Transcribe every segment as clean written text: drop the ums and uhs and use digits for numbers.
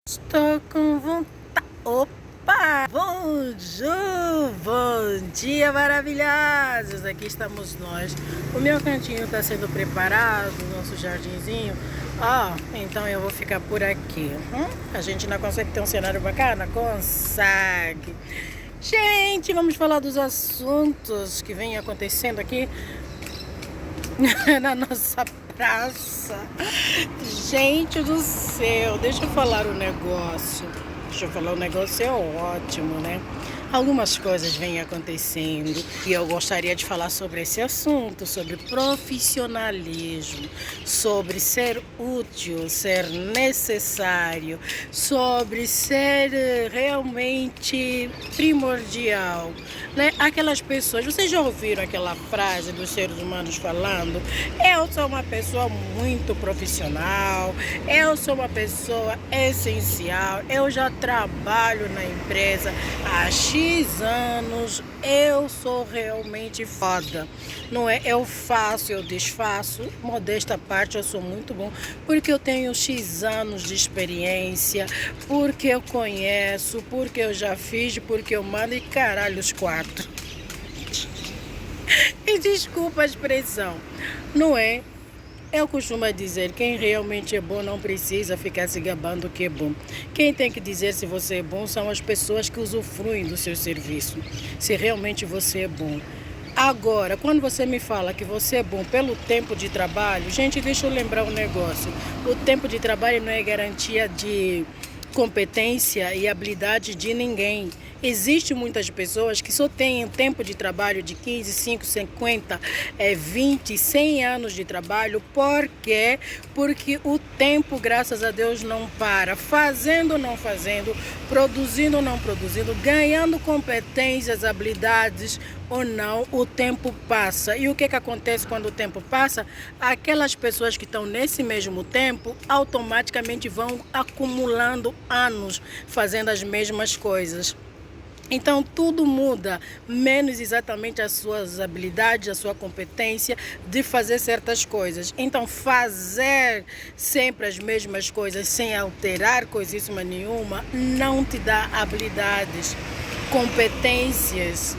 Estou com vontade. Opa! Bonjour! Bom dia, maravilhosos! Aqui estamos nós. O meu cantinho está sendo preparado, nosso jardinzinho. Então eu vou ficar por aqui. A gente não consegue ter um cenário bacana? Consegue! Gente, vamos falar dos assuntos que vem acontecendo aqui na nossa praça. Gente do céu, deixa eu falar um negócio. É ótimo, né? Algumas coisas vêm acontecendo e eu gostaria de falar sobre esse assunto, sobre profissionalismo, sobre ser útil, ser necessário, sobre ser realmente primordial, né? Aquelas pessoas, vocês já ouviram aquela frase dos seres humanos falando: eu sou uma pessoa muito profissional, eu sou uma pessoa essencial, eu já trabalho na empresa há X anos, eu sou realmente foda, não é? Eu faço, eu desfaço, modesta parte, eu sou muito bom, porque eu tenho X anos de experiência, porque eu conheço, porque eu já fiz, porque eu mando e caralho os quatro. E desculpa a expressão, não é? Eu costumo dizer, quem realmente é bom não precisa ficar se gabando que é bom. Quem tem que dizer se você é bom são as pessoas que usufruem do seu serviço, se realmente você é bom. Agora, quando você me fala que você é bom pelo tempo de trabalho, gente, deixa eu lembrar um negócio. O tempo de trabalho não é garantia de competência e habilidade de ninguém. Existem muitas pessoas que só têm um tempo de trabalho de 15, 5, 50, 20, 100 anos de trabalho. Por quê? Porque o tempo, graças a Deus, não para. Fazendo ou não fazendo, produzindo ou não produzindo, ganhando competências, habilidades ou não, o tempo passa. E o que acontece quando o tempo passa? Aquelas pessoas que estão nesse mesmo tempo automaticamente vão acumulando anos fazendo as mesmas coisas. Então tudo muda, menos exatamente as suas habilidades, a sua competência de fazer certas coisas. Então fazer sempre as mesmas coisas sem alterar coisíssima nenhuma não te dá habilidades, competências,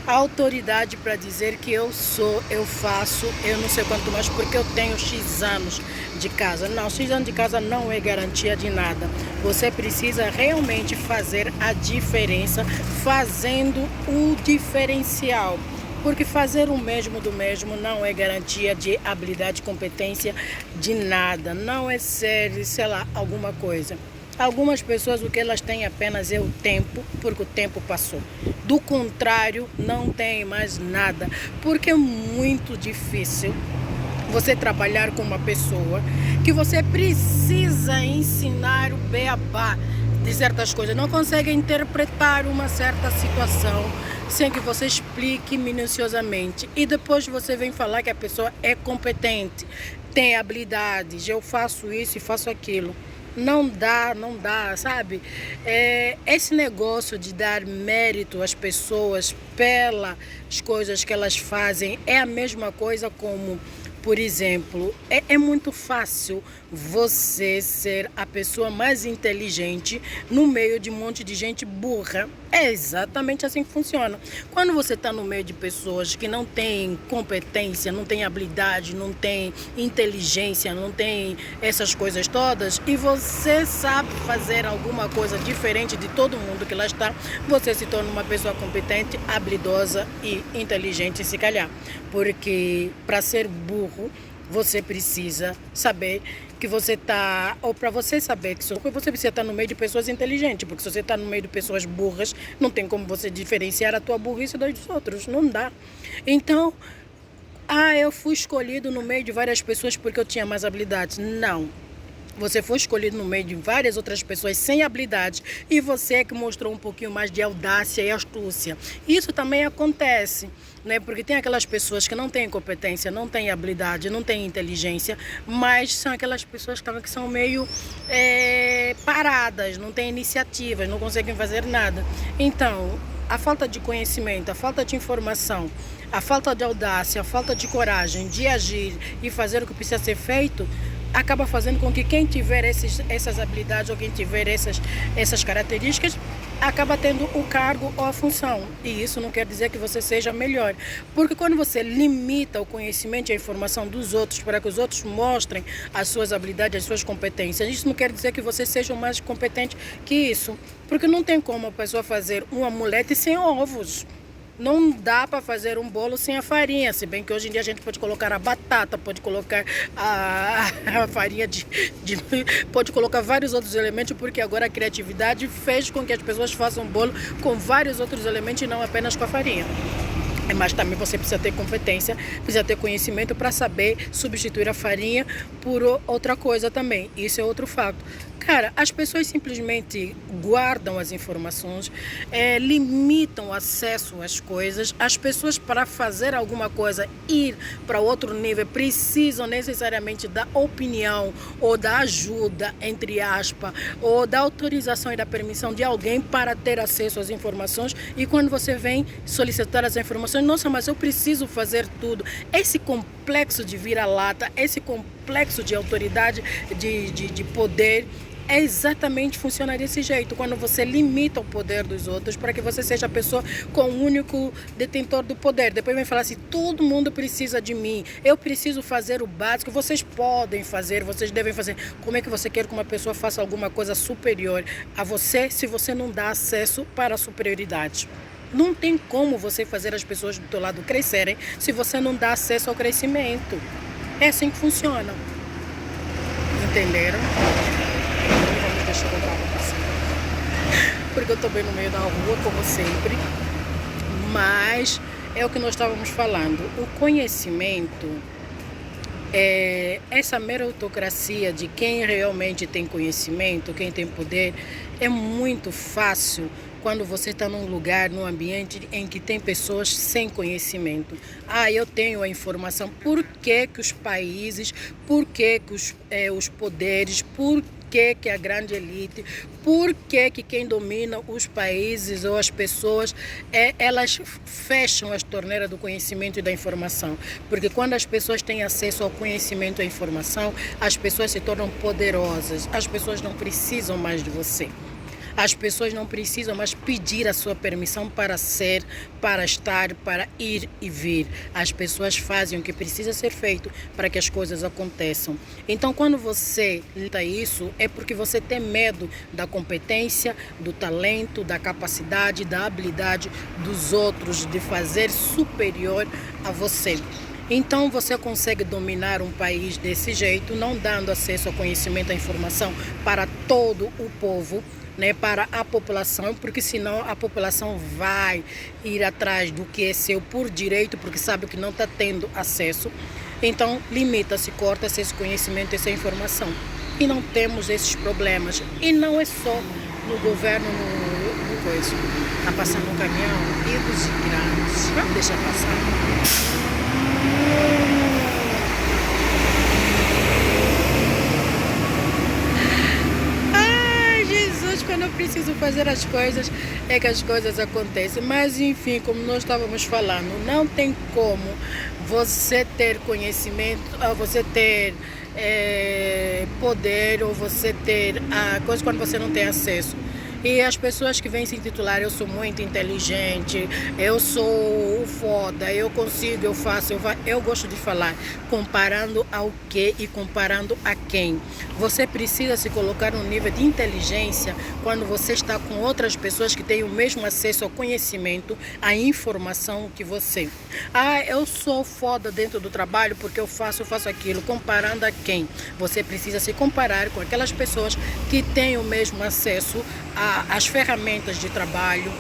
autoridade para dizer que eu sou, eu faço, eu não sei quanto mais, porque eu tenho X anos de casa. Não, X anos de casa não é garantia de nada. Você precisa realmente fazer a diferença, fazendo o diferencial. Porque fazer o mesmo do mesmo não é garantia de habilidade, competência, de nada. Não é ser, sei lá, alguma coisa. Algumas pessoas, o que elas têm apenas é o tempo, porque o tempo passou. Do contrário, não tem mais nada, porque é muito difícil você trabalhar com uma pessoa que você precisa ensinar o beabá de certas coisas. Não consegue interpretar uma certa situação sem que você explique minuciosamente. E depois você vem falar que a pessoa é competente, tem habilidades, eu faço isso e faço aquilo. Não dá, sabe? Esse negócio de dar mérito às pessoas pelas coisas que elas fazem é a mesma coisa como, por exemplo, é muito fácil você ser a pessoa mais inteligente no meio de um monte de gente burra. É exatamente assim que funciona. Quando você está no meio de pessoas que não têm competência, não têm habilidade, não têm inteligência, não têm essas coisas todas, e você sabe fazer alguma coisa diferente de todo mundo que lá está, você se torna uma pessoa competente, habilidosa e inteligente, se calhar. Porque para ser burro, você precisa saber que você está, ou para você saber que você precisa estar no meio de pessoas inteligentes, porque se você está no meio de pessoas burras, não tem como você diferenciar a tua burrice dos outros, não dá. Então, eu fui escolhido no meio de várias pessoas porque eu tinha mais habilidades. Não. Você foi escolhido no meio de várias outras pessoas sem habilidade e você é que mostrou um pouquinho mais de audácia e astúcia. Isso também acontece, né? Porque tem aquelas pessoas que não têm competência, não têm habilidade, não têm inteligência, mas são aquelas pessoas que são meio paradas, não têm iniciativas, não conseguem fazer nada. Então, a falta de conhecimento, a falta de informação, a falta de audácia, a falta de coragem de agir e fazer o que precisa ser feito, acaba fazendo com que quem tiver essas habilidades ou quem tiver essas características acaba tendo o cargo ou a função. E isso não quer dizer que você seja melhor. Porque quando você limita o conhecimento e a informação dos outros para que os outros mostrem as suas habilidades, as suas competências, isso não quer dizer que você seja mais competente que isso. Porque não tem como a pessoa fazer um omelete sem ovos. Não dá para fazer um bolo sem a farinha, se bem que hoje em dia a gente pode colocar a batata, pode colocar a farinha pode colocar vários outros elementos, porque agora a criatividade fez com que as pessoas façam bolo com vários outros elementos e não apenas com a farinha. Mas também você precisa ter competência, precisa ter conhecimento para saber substituir a farinha por outra coisa também. Isso é outro fato. Cara, as pessoas simplesmente guardam as informações, limitam o acesso às coisas. As pessoas, para fazer alguma coisa, ir para outro nível, precisam necessariamente da opinião ou da ajuda, entre aspas, ou da autorização e da permissão de alguém para ter acesso às informações. E quando você vem solicitar as informações, nossa, mas eu preciso fazer tudo. Esse complexo de vira-lata, esse complexo de autoridade, de poder, funciona desse jeito, quando você limita o poder dos outros para que você seja a pessoa com o único detentor do poder. Depois vem falar assim, todo mundo precisa de mim, eu preciso fazer o básico, vocês podem fazer, vocês devem fazer. Como é que você quer que uma pessoa faça alguma coisa superior a você se você não dá acesso para a superioridade? Não tem como você fazer as pessoas do teu lado crescerem se você não dá acesso ao crescimento. É assim que funciona. Entenderam? Deixa eu botar uma passada. Porque eu estou bem no meio da rua, como sempre. Mas é o que nós estávamos falando. O conhecimento, essa meritocracia de quem realmente tem conhecimento, quem tem poder, é muito fácil quando você está num lugar, num ambiente em que tem pessoas sem conhecimento. Eu tenho a informação. Por que que os países, por que que os poderes, por que a grande elite, por que quem domina os países ou as pessoas, elas fecham as torneiras do conhecimento e da informação? Porque quando as pessoas têm acesso ao conhecimento e à informação, as pessoas se tornam poderosas, as pessoas não precisam mais de você. As pessoas não precisam mais pedir a sua permissão para ser, para estar, para ir e vir. As pessoas fazem o que precisa ser feito para que as coisas aconteçam. Então, quando você luta isso, é porque você tem medo da competência, do talento, da capacidade, da habilidade dos outros de fazer superior a você. Então você consegue dominar um país desse jeito, não dando acesso ao conhecimento, à informação para todo o povo, para a população, porque senão a população vai ir atrás do que é seu por direito, porque sabe que não está tendo acesso. Então limita-se, corta-se esse conhecimento, essa informação. E não temos esses problemas. E não é só no governo, no coisa. Está passando um caminhão e dos grandes. Vamos deixar passar. Quando eu preciso fazer as coisas, é que as coisas acontecem. Mas enfim, como nós estávamos falando, não tem como você ter conhecimento, você ter poder, ou você ter a coisa quando você não tem acesso. E as pessoas que vêm se intitular, eu sou muito inteligente, eu sou foda, eu consigo, eu faço, eu gosto de falar, comparando ao que e comparando a quem. Você precisa se colocar no nível de inteligência quando você está com outras pessoas que têm o mesmo acesso ao conhecimento, à informação que você. Eu sou foda dentro do trabalho porque eu faço aquilo. Comparando a quem? Você precisa se comparar com aquelas pessoas que têm o mesmo acesso às ferramentas de trabalho,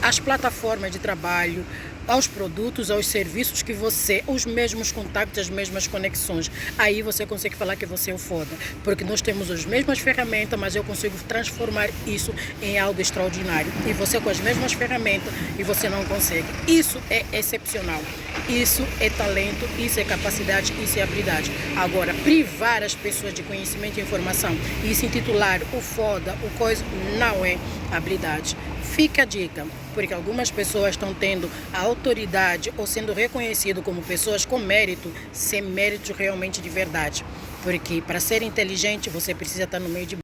às plataformas de trabalho, aos produtos, aos serviços que você, os mesmos contatos, as mesmas conexões. Aí você consegue falar que você é o foda, porque nós temos as mesmas ferramentas, mas eu consigo transformar isso em algo extraordinário. E você com as mesmas ferramentas e você não consegue. Isso é excepcional. Isso é talento, isso é capacidade, isso é habilidade. Agora, privar as pessoas de conhecimento e informação e se intitular o foda, o coisa, não é habilidade. Fica a dica, porque algumas pessoas estão tendo a autoridade ou sendo reconhecidas como pessoas com mérito, sem mérito realmente de verdade. Porque para ser inteligente você precisa estar no meio de